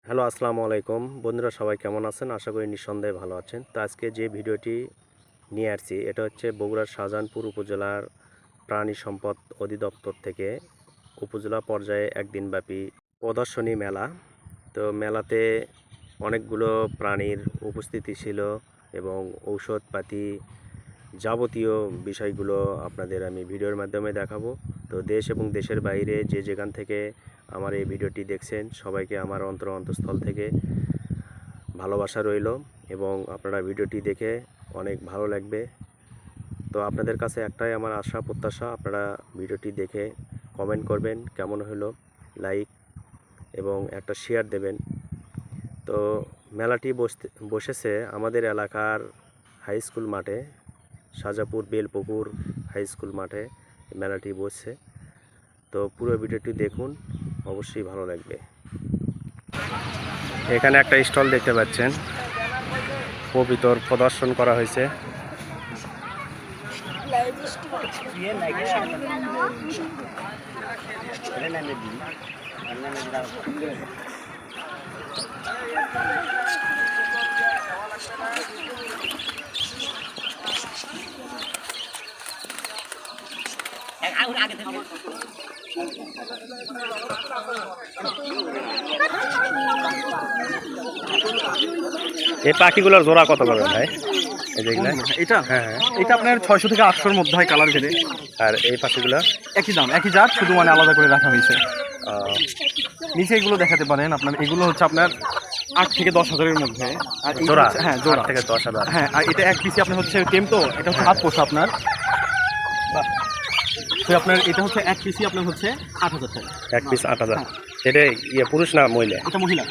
Hello, আসসালামু আলাইকুম বন্ধুরা, সবাই কেমন আছেন? আশা করি নিঃসন্দেহে ভালো আছেন। তো আজকে যে ভিডিওটি নিয়ে আসছি এটা হচ্ছে বগুড়ার শাহজাহানপুর উপজেলার প্রাণী সম্পদ অধিদপ্তর থেকে উপজেলা পর্যায়ে একদিনব্যাপী প্রদর্শনী মেলা। তো মেলাতে অনেকগুলো প্রাণীর উপস্থিতি ছিল এবং ঔষধপাতি যাবতীয় বিষয়গুলো আপনাদের আমি ভিডিওর মাধ্যমে দেখাবো। তো দেশ এবং দেশের বাইরে যে যেখান থেকে আমার এই ভিডিওটি দেখছেন সবাইকে আমার অন্তঃস্থল থেকে ভালোবাসা রইল এবং আপনারা ভিডিওটি দেখে অনেক ভালো লাগবে। তো আপনাদের কাছে একটাই আমার আশা প্রত্যাশা, আপনারা ভিডিওটি দেখে কমেন্ট করবেন কেমন হলো, লাইক এবং একটা শেয়ার দেবেন। তো মেলাটি বসেছে আমাদের এলাকার হাই স্কুল মাঠে, শাহজাপুর বেলপুকুর হাই স্কুল মাঠে মেলাটি বসছে। তো পুরো ভিডিওটি দেখুন, অবশ্যই ভালো লাগবে। এখানে একটা স্টল দেখতে পাচ্ছেন, কবিতর প্রদর্শন করা হয়েছে। এই পাখিগুলোর জোড়া কত করে ভাই? এটা হ্যাঁ, এটা আপনার 600 থেকে 800-র মধ্যে হয় কালার ভেদে। আর এই পাখিগুলো একই দাম, একই জাত, শুধু মানে আলাদা করে রাখা হয়েছে। নিচে এগুলো দেখাতে পারেন আপনার, এগুলো হচ্ছে আপনার 8 থেকে 10,000-এর মধ্যে। আর জোড়া? হ্যাঁ, জোড়া থেকে 10,000। হ্যাঁ, আর এটা এক পিসি আপনার হচ্ছে টেম, তো এটা হচ্ছে হাত পোষা আপনার। তো আপনার এটা হচ্ছে এক পিসি আপনার হচ্ছে 8,000 টাকা। এক পিস 8,000। এটা পুরুষ না মহিলা? এটা মহিলা।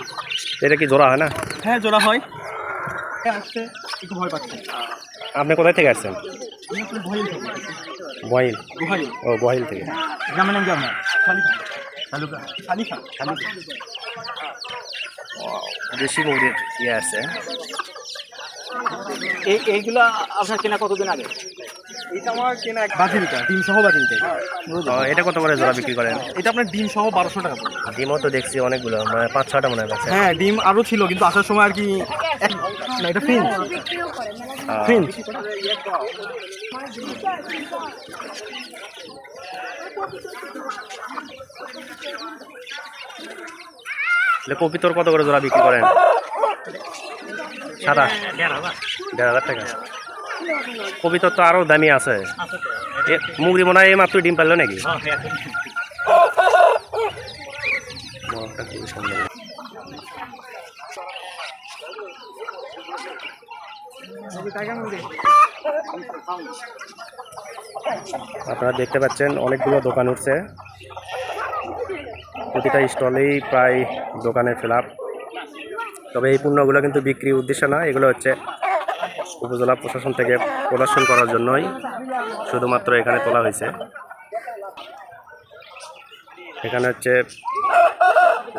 এটা কি জোড়া হয় না? হ্যাঁ, জোড়া হয়। আসছে একটু ভয় পাচ্ছে। আপনি কোথায় থেকে আসছেন? বহিল। ও, বহিল থেকে। গ্রামের নাম কি আপনার? শালিখা। দেশি গৌড়ের আছে। এইগুলা আপনার কেনা কতদিন আগে? এটা আমার কেনা বাজিলটা, ডিম সহ বাজিলটা। এটা কত করে জোড়া বিক্রি করেন? এটা আপনার ডিম সহ 1200 টাকা পড়বে। ডিমও তো দেখছি অনেকগুলো, মানে 5-6টা মনে হয়। হ্যাঁ, ডিম আরও ছিল কিন্তু আসার সময় আর কি। না, এটা ফিঞ্চ। কবিতর কত করে জোড়া বিক্রি করেন? সাদা 1,500 টাকা। কবিতর তো আরও দামি আছে। মুগরি মনে হয় এই মাত্র ডিম পারলো নাকি? আপনারা দেখতে পাচ্ছেন অনেকগুলো দোকান উঠছে, প্রতিটা স্টলেই প্রায় দোকানের ফিলআপ। তবে এই পণ্যগুলো কিন্তু বিক্রির উদ্দেশ্য না, এগুলো হচ্ছে উপজেলা প্রশাসন থেকে প্রদর্শন করার জন্যই শুধুমাত্র এখানে তোলা হয়েছে। এখানে হচ্ছে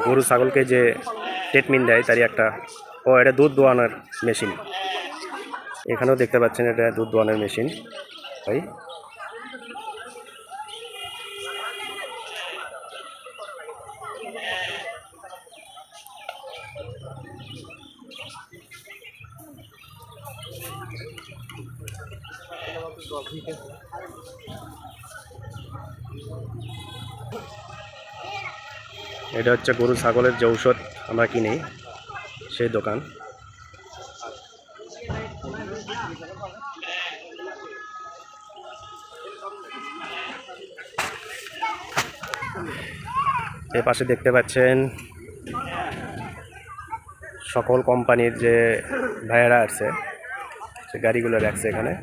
গরু ছাগলকে যে ট্রিটমেন্ট দেয় তারই একটা, এটা দুধ দোয়ানোর মেশিন। এখানেও দেখতে পাচ্ছেন এটা দুধ দোয়ানোর মেশিন। ভাই, এটা হচ্ছে গরু ছাগলের যে ঔষধ আমরা কিনি সেই দোকান। এর পাশে দেখতে পাচ্ছেন সকল কোম্পানির যে ভাইয়েরা আছে সে গাড়িগুলো রাখছে এখানে।